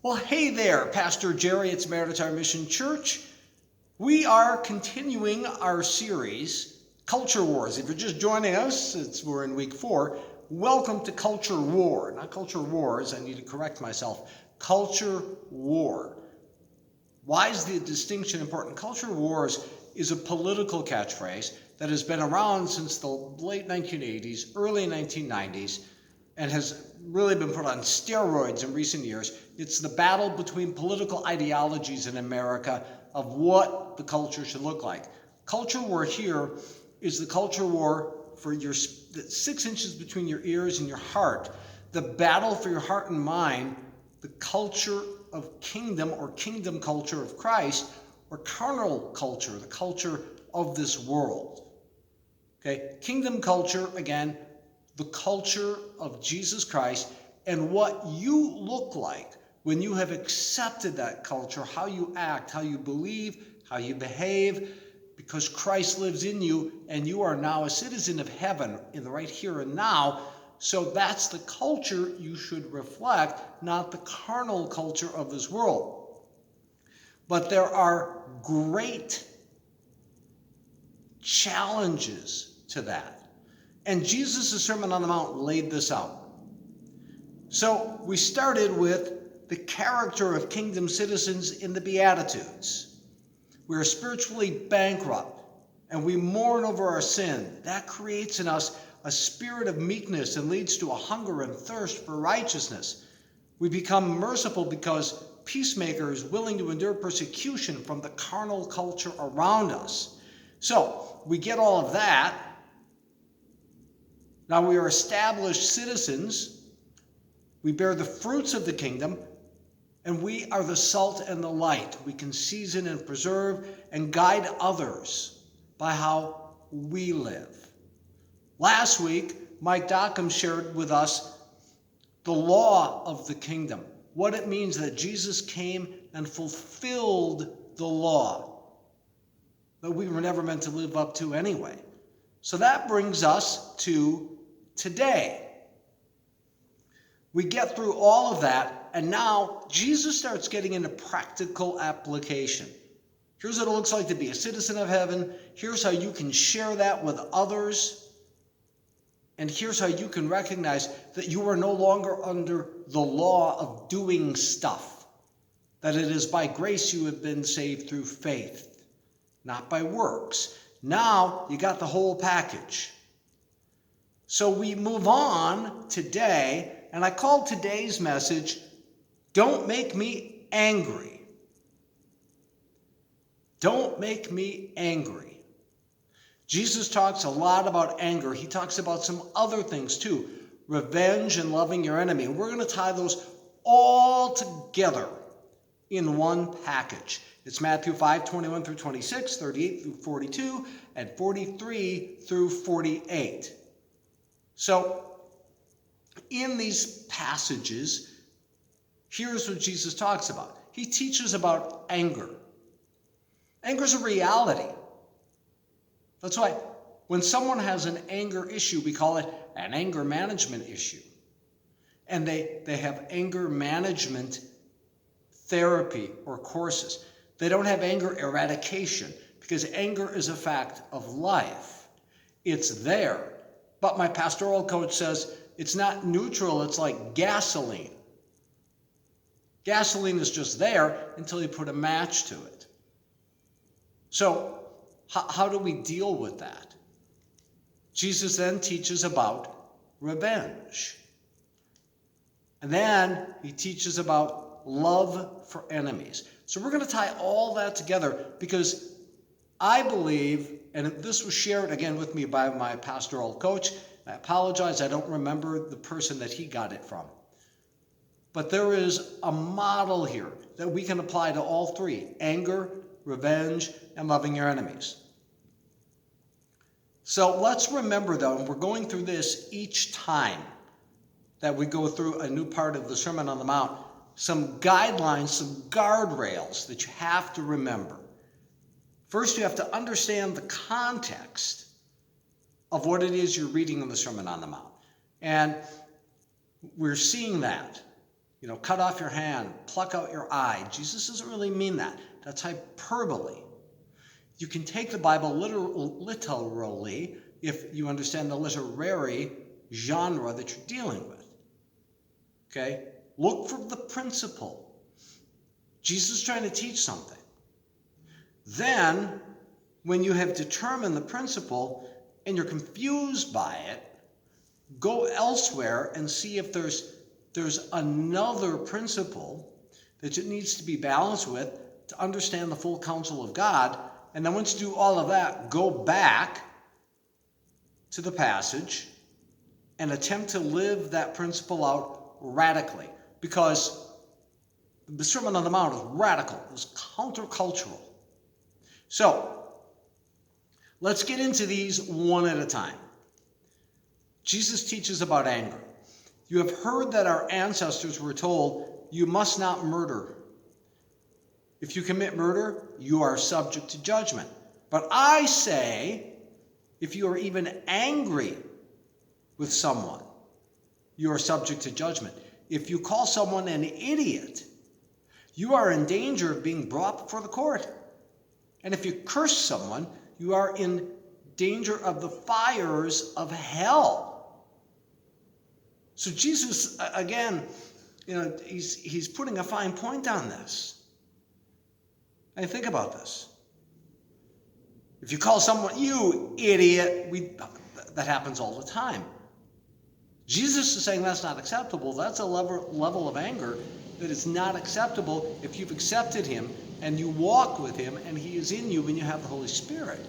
Well, hey there, Pastor Jerry at Samaritan Mission Church. We are continuing our series, Culture Wars. If you're just joining us, we're in week 4. Welcome to Culture War, not Culture Wars. I need to correct myself. Culture War. Why is the distinction important? Culture Wars is a political catchphrase that has been around since the late 1980s, early 1990s, and has really been put on steroids in recent years. It's the battle between political ideologies in America of what the culture should look like. Culture war here is the culture war for your 6 inches between your ears and your heart. The battle for your heart and mind, the culture of kingdom or kingdom culture of Christ, or carnal culture, the culture of this world. Okay, kingdom culture, again, the culture of Jesus Christ and what you look like when you have accepted that culture, how you act, how you believe, how you behave, because Christ lives in you and you are now a citizen of heaven in the right here and now. So that's the culture you should reflect, not the carnal culture of this world. But there are great challenges to that. And Jesus' Sermon on the Mount laid this out. So we started with the character of kingdom citizens in the Beatitudes. We are spiritually bankrupt and we mourn over our sin. That creates in us a spirit of meekness and leads to a hunger and thirst for righteousness. We become merciful because peacemakers willing to endure persecution from the carnal culture around us. So we get all of that. Now we are established citizens. We bear the fruits of the kingdom, and we are the salt and the light. We can season and preserve and guide others by how we live. Last week, Mike Dockham shared with us the law of the kingdom, what it means that Jesus came and fulfilled the law that we were never meant to live up to anyway. So that brings us to today. We get through all of that, and now Jesus starts getting into practical application. Here's what it looks like to be a citizen of heaven. Here's how you can share that with others. And here's how you can recognize that you are no longer under the law of doing stuff. That it is by grace you have been saved through faith, not by works. Now you got the whole package. So we move on today, and I called today's message, Don't Make Me Angry. Don't make me angry. Jesus talks a lot about anger. He talks about some other things too, revenge and loving your enemy. And we're going to tie those all together in one package. It's Matthew 5, 21 through 26, 38 through 42, and 43 through 48. So, in these passages, here's what Jesus talks about. He teaches about anger. Anger is a reality. That's why when someone has an anger issue, we call it an anger management issue. And they have anger management therapy or courses. They don't have anger eradication because anger is a fact of life. It's there. But my pastoral coach says it's not neutral, it's like gasoline. Gasoline is just there until you put a match to it. So, how do we deal with that? Jesus then teaches about revenge. And then he teaches about love for enemies. So we're going to tie all that together because I believe, and this was shared again with me by my pastoral coach. I apologize, I don't remember the person that he got it from. But there is a model here that we can apply to all three: anger, revenge, and loving your enemies. So let's remember though, and we're going through this each time that we go through a new part of the Sermon on the Mount, some guidelines, some guardrails that you have to remember. First, you have to understand the context of what it is you're reading in the Sermon on the Mount. And we're seeing that. cut off your hand, pluck out your eye. Jesus doesn't really mean that. That's hyperbole. You can take the Bible literally if you understand the literary genre that you're dealing with. Okay? Look for the principle. Jesus is trying to teach something. Then, when you have determined the principle and you're confused by it, go elsewhere and see if there's another principle that it needs to be balanced with to understand the full counsel of God. And then once you do all of that, go back to the passage and attempt to live that principle out radically. Because the Sermon on the Mount is radical. It's countercultural. So, let's get into these one at a time. Jesus teaches about anger. You have heard that our ancestors were told, you must not murder. If you commit murder, you are subject to judgment. But I say, if you are even angry with someone, you are subject to judgment. If you call someone an idiot, you are in danger of being brought before the court. And if you curse someone, you are in danger of the fires of hell. So Jesus, again, he's putting a fine point on this. And think about this. If you call someone, you idiot, that happens all the time. Jesus is saying that's not acceptable. That's a level of anger that is not acceptable if you've accepted him and you walk with him and he is in you when you have the Holy Spirit.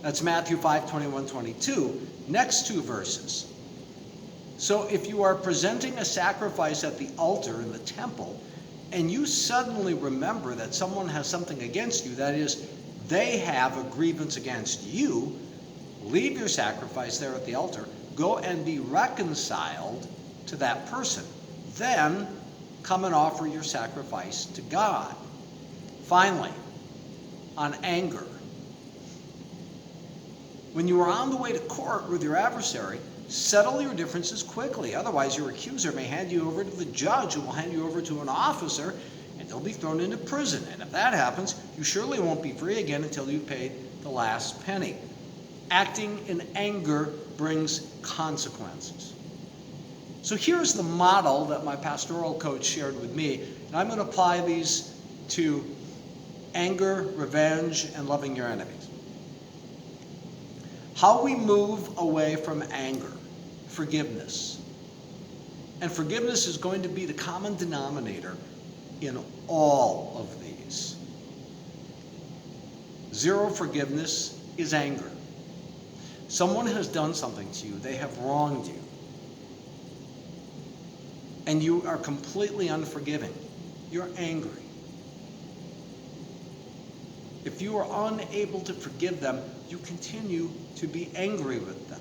That's Matthew 5:21-22. Next two verses. So if you are presenting a sacrifice at the altar in the temple, and you suddenly remember that someone has something against you, that is, they have a grievance against you, leave your sacrifice there at the altar, go and be reconciled to that person. Then come and offer your sacrifice to God. Finally, on anger. When you are on the way to court with your adversary, settle your differences quickly. Otherwise, your accuser may hand you over to the judge, who will hand you over to an officer, and you'll be thrown into prison. And if that happens, you surely won't be free again until you've paid the last penny. Acting in anger brings consequences. So here's the model that my pastoral coach shared with me, and I'm going to apply these to anger, revenge, and loving your enemies. How we move away from anger. Forgiveness. And forgiveness is going to be the common denominator in all of these. Zero forgiveness is anger. Someone has done something to you. They have wronged you. And you are completely unforgiving. You're angry. If you are unable to forgive them, you continue to be angry with them.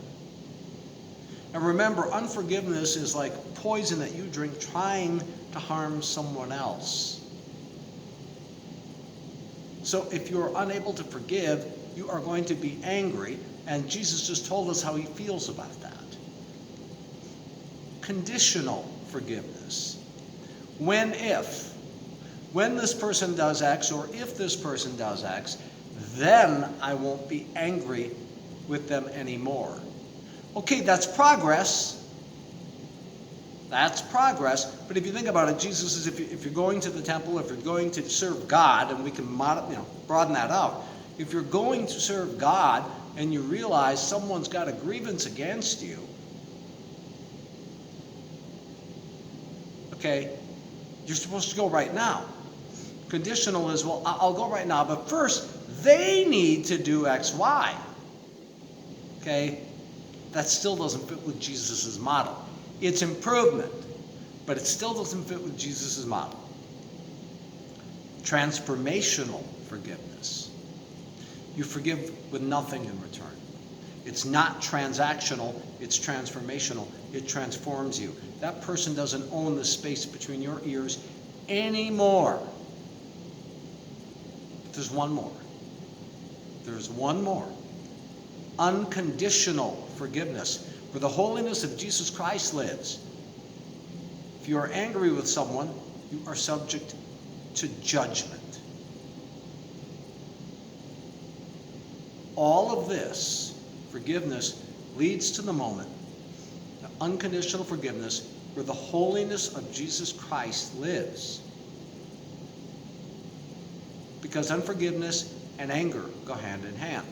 And remember, unforgiveness is like poison that you drink trying to harm someone else. So if you are unable to forgive, you are going to be angry, and Jesus just told us how he feels about that. Conditional forgiveness. When this person does X, or if this person does X, then I won't be angry with them anymore. Okay, that's progress. That's progress. But if you think about it, Jesus says if you're going to the temple, if you're going to serve God, and we can broaden that out. If you're going to serve God and you realize someone's got a grievance against you, okay, you're supposed to go right now. Conditional is, well, I'll go right now, but first they need to do X, Y. Okay? That still doesn't fit with Jesus' model. It's improvement, but it still doesn't fit with Jesus' model. Transformational forgiveness. You forgive with nothing in return. It's not transactional, it's transformational. It transforms you. That person doesn't own the space between your ears anymore. But there's one more. There's one more. Unconditional forgiveness, where the holiness of Jesus Christ lives. If you are angry with someone, you are subject to judgment. All of this, forgiveness, leads to the moment, the unconditional forgiveness, where the holiness of Jesus Christ lives. Because unforgiveness and anger go hand in hand.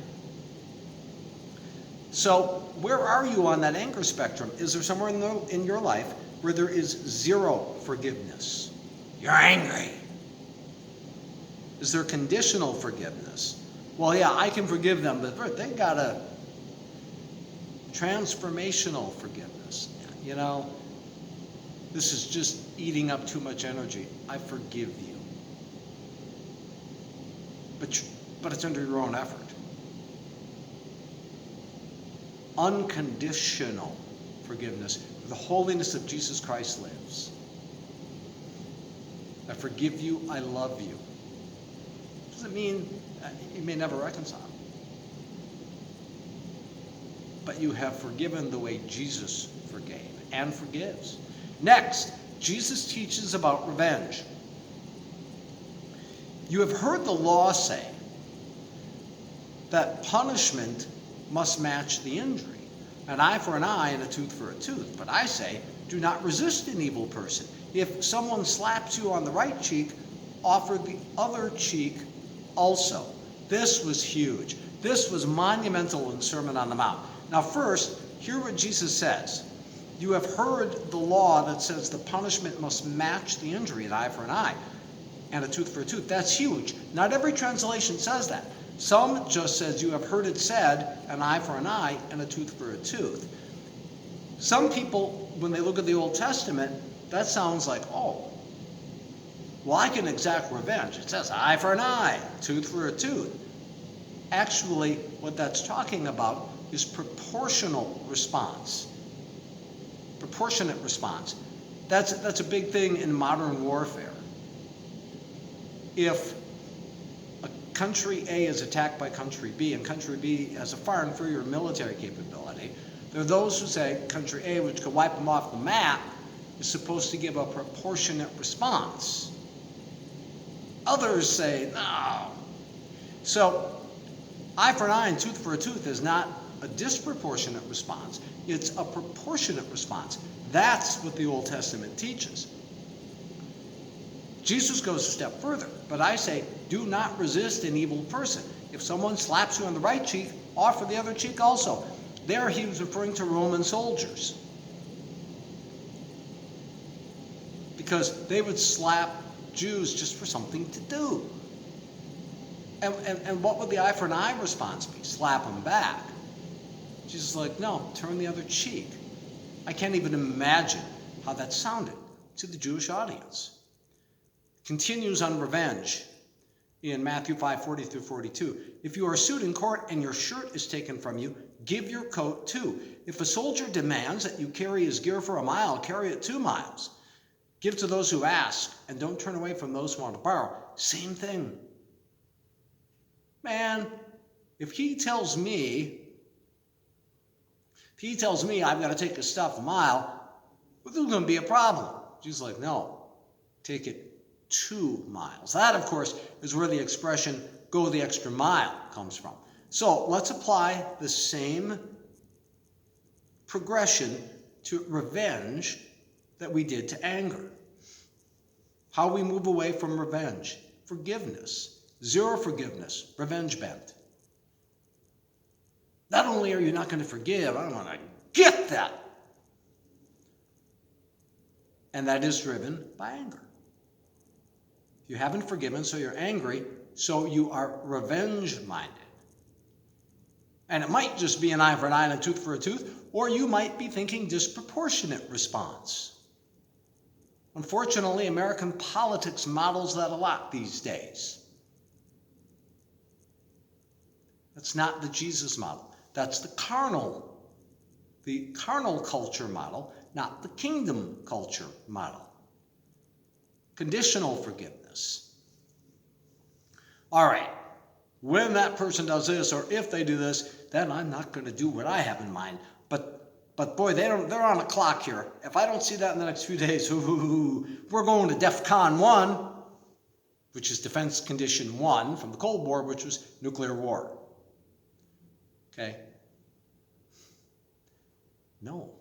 So, where are you on that anger spectrum? Is there somewhere in your life where there is zero forgiveness? You're angry. Is there conditional forgiveness? Well, yeah, I can forgive them, but they got a transformational forgiveness. You know, this is just eating up too much energy. I forgive you. But it's under your own effort. Unconditional forgiveness. The holiness of Jesus Christ lives. I forgive you, I love you. Doesn't mean you may never reconcile. But you have forgiven the way Jesus forgave and forgives. Next, Jesus teaches about revenge. You have heard the law say that punishment must match the injury. An eye for an eye and a tooth for a tooth. But I say, do not resist an evil person. If someone slaps you on the right cheek, offer the other cheek also. This was huge. This was monumental in the Sermon on the Mount. Now first, hear what Jesus says. You have heard the law that says the punishment must match the injury, an eye for an eye and a tooth for a tooth. That's huge. Not every translation says that. Some just says, you have heard it said, an eye for an eye and a tooth for a tooth. Some people, when they look at the Old Testament, that sounds like, oh, well, I can exact revenge. It says eye for an eye, tooth for a tooth. Actually, what that's talking about is proportional response. Proportionate response. That's a big thing in modern warfare. If country A is attacked by country B, and country B has a far inferior military capability, there are those who say country A, which could wipe them off the map, is supposed to give a proportionate response. Others say, no. So, eye for an eye and tooth for a tooth is not a disproportionate response. It's a proportionate response. That's what the Old Testament teaches. Jesus goes a step further, but I say, do not resist an evil person. If someone slaps you on the right cheek, offer the other cheek also. There he was referring to Roman soldiers. Because they would slap Jews just for something to do. And what would the eye for an eye response be? Slap them back. Jesus is like, no, turn the other cheek. I can't even imagine how that sounded to the Jewish audience. Continues on revenge in Matthew 5:40 through 42. If you are sued in court and your shirt is taken from you, give your coat too. If a soldier demands that you carry his gear for a mile, carry it 2 miles. Give to those who ask, and don't turn away from those who want to borrow. Same thing. Man, if he tells me I've got to take his stuff a mile, well, there's going to be a problem. Jesus is like, no, take it 2 miles. That, of course, is where the expression go the extra mile comes from. So let's apply the same progression to revenge that we did to anger. How we move away from revenge. Forgiveness. Zero forgiveness. Revenge bent. Not only are you not going to forgive, I want to get that. And that is driven by anger. You haven't forgiven, so you're angry, so you are revenge-minded. And it might just be an eye for an eye and a tooth for a tooth, or you might be thinking disproportionate response. Unfortunately, American politics models that a lot these days. That's not the Jesus model. That's the carnal culture model, not the kingdom culture model. Conditional forgiveness. All right, when that person does this, or if they do this, then I'm not going to do what I have in mind. But But boy, they're on a clock here. If I don't see that in the next few days, we're going to DEFCON 1, which is Defense Condition 1 from the Cold War, which was nuclear war. Okay? No.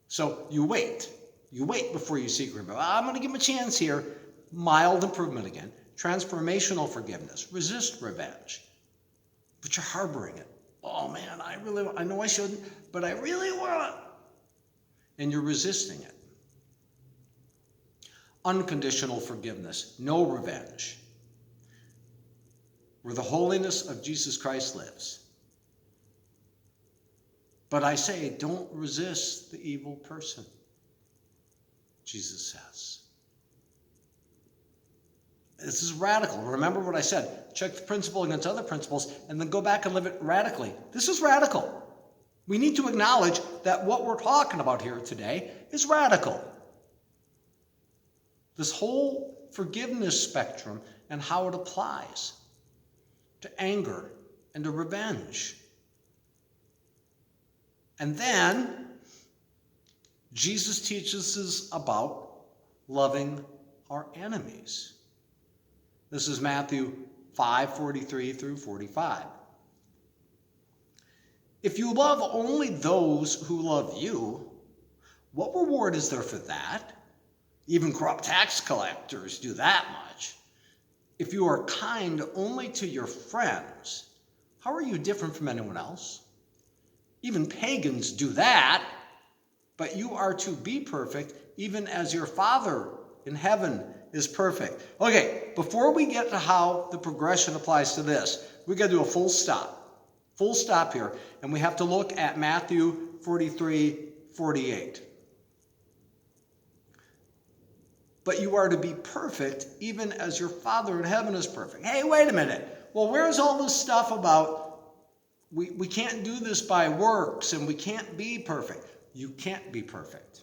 So you wait. You wait before you seek revenge. I'm going to give him a chance here. Mild improvement again. Transformational forgiveness. Resist revenge. But you're harboring it. Oh man, I know I shouldn't, but I really want it. And you're resisting it. Unconditional forgiveness. No revenge. Where the holiness of Jesus Christ lives. But I say, don't resist the evil person, Jesus says. This is radical. Remember what I said. Check the principle against other principles and then go back and live it radically. This is radical. We need to acknowledge that what we're talking about here today is radical. This whole forgiveness spectrum and how it applies to anger and to revenge. And then Jesus teaches us about loving our enemies. This is Matthew 5:43 through 45. If you love only those who love you, what reward is there for that? Even corrupt tax collectors do that much. If you are kind only to your friends, how are you different from anyone else? Even pagans do that, but you are to be perfect, even as your Father in heaven is perfect. Okay, before we get to how the progression applies to this, we got to do a full stop. Full stop here, and we have to look at Matthew 43:48. But you are to be perfect, even as your Father in heaven is perfect. Hey, wait a minute. Well, where's all this stuff about we can't do this by works and we can't be perfect? You can't be perfect.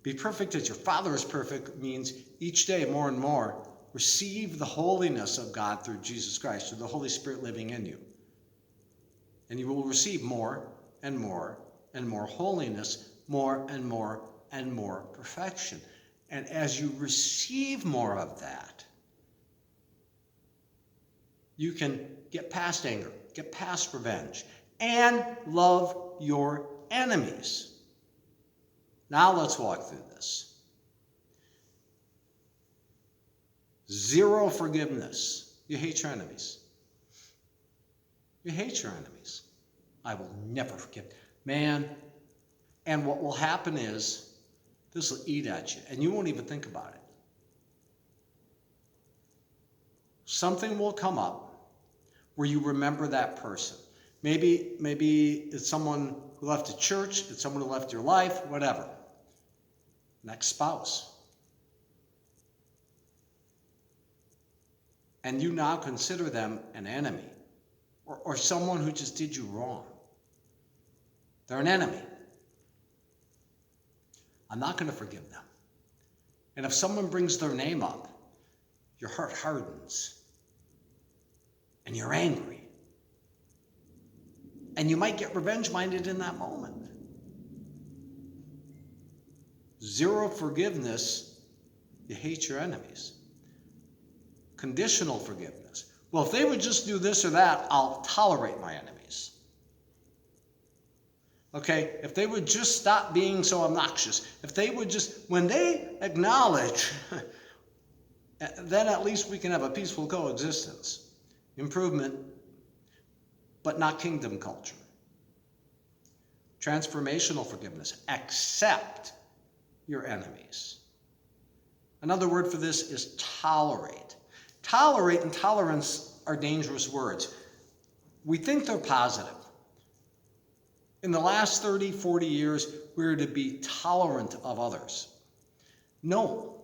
Be perfect as your Father is perfect means each day more and more receive the holiness of God through Jesus Christ, through the Holy Spirit living in you. And you will receive more and more and more holiness, more and more and more perfection. And as you receive more of that, you can get past anger, get past revenge, and love your enemies. Now let's walk through this. Zero forgiveness. You hate your enemies. You hate your enemies. I will never forgive. Man, and what will happen is this will eat at you, and you won't even think about it. Something will come up where you remember that person. Maybe it's someone who left the church, it's someone who left your life, whatever. Next spouse. And you now consider them an enemy or someone who just did you wrong. They're an enemy. I'm not going to forgive them. And if someone brings their name up, your heart hardens. And you're angry. And you might get revenge-minded in that moment. Zero forgiveness, you hate your enemies. Conditional forgiveness. Well, if they would just do this or that, I'll tolerate my enemies. Okay, if they would just stop being so obnoxious, if they would just, when they acknowledge, then at least we can have a peaceful coexistence. Improvement, but not kingdom culture. Transformational forgiveness. Accept your enemies. Another word for this is tolerate. Tolerate and tolerance are dangerous words. We think they're positive. In the last 30, 40 years, we're to be tolerant of others. No.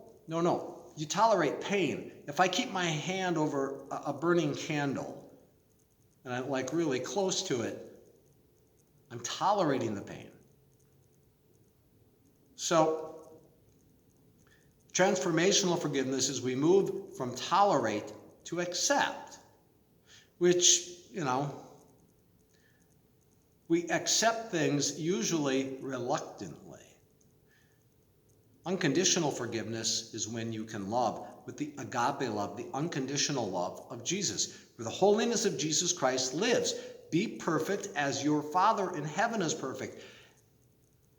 You tolerate pain. If I keep my hand over a burning candle and I'm like really close to it, I'm tolerating the pain. So, transformational forgiveness is we move from tolerate to accept, which, We accept things usually reluctantly. Unconditional forgiveness is when you can love with the agape love, the unconditional love of Jesus, where the holiness of Jesus Christ lives. Be perfect as your Father in heaven is perfect.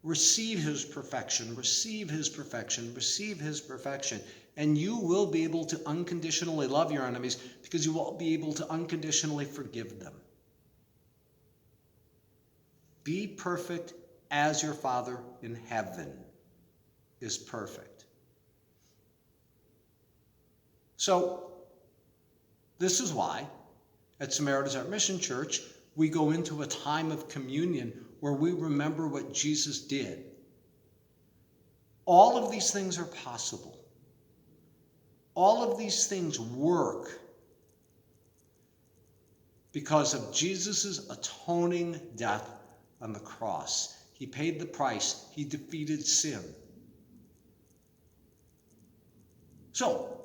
Receive his perfection, receive his perfection, receive his perfection, and you will be able to unconditionally love your enemies because you will be able to unconditionally forgive them. Be perfect as your Father in heaven is perfect. So, this is why at Samaritan's Heart Mission Church, we go into a time of communion where we remember what Jesus did. All of these things are possible. All of these things work because of Jesus' atoning death on the cross. He paid the price. He defeated sin. So,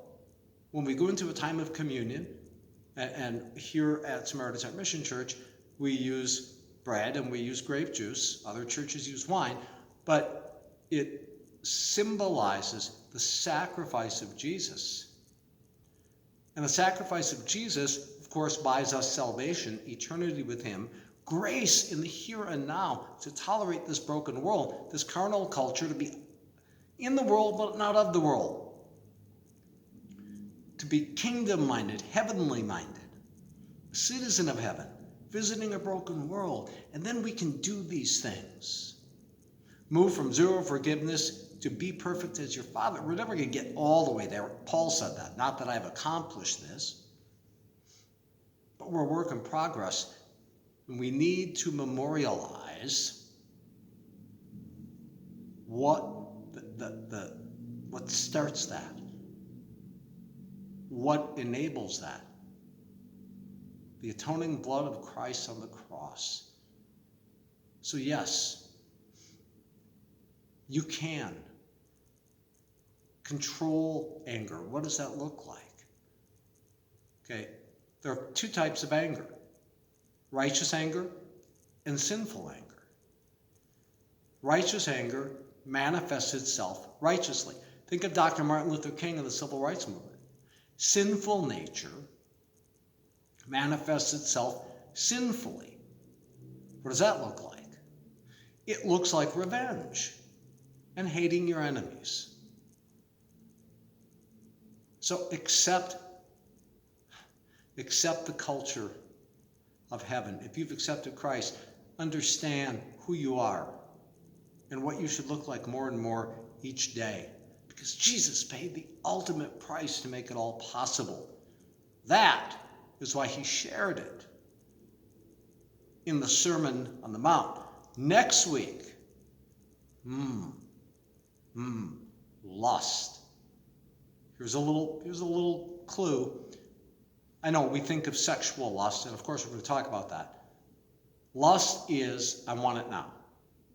when we go into a time of communion, and here at Samaritan's Heart Mission Church, we use bread and we use grape juice. Other churches use wine, but it symbolizes the sacrifice of Jesus. And the sacrifice of Jesus, of course, buys us salvation, eternity with him, grace in the here and now to tolerate this broken world, this carnal culture, to be in the world but not of the world. To be kingdom-minded, heavenly-minded, a citizen of heaven, visiting a broken world. And then we can do these things. Move from zero forgiveness to be perfect as your Father. We're never going to get all the way there. Paul said that. Not that I've accomplished this. But we're a work in progress. And we need to memorialize what starts that. What enables that? The atoning blood of Christ on the cross. So yes, you can control anger. What does that look like? Okay, there are two types of anger: righteous anger and sinful anger. Righteous anger manifests itself righteously. Think of Dr. Martin Luther King and the Civil Rights Movement. Sinful nature manifests itself sinfully. What does that look like? It looks like revenge and hating your enemies. So accept the culture of heaven. If you've accepted Christ, understand who you are and what you should look like more and more each day. Because Jesus paid the ultimate price to make it all possible. That is why he shared it in the Sermon on the Mount. Next week, lust. Here's a little clue. I know we think of sexual lust, and of course we're going to talk about that. Lust is, I want it now.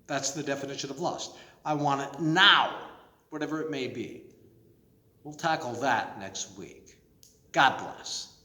That's the definition of lust. I want it now, whatever it may be. We'll tackle that next week. God bless.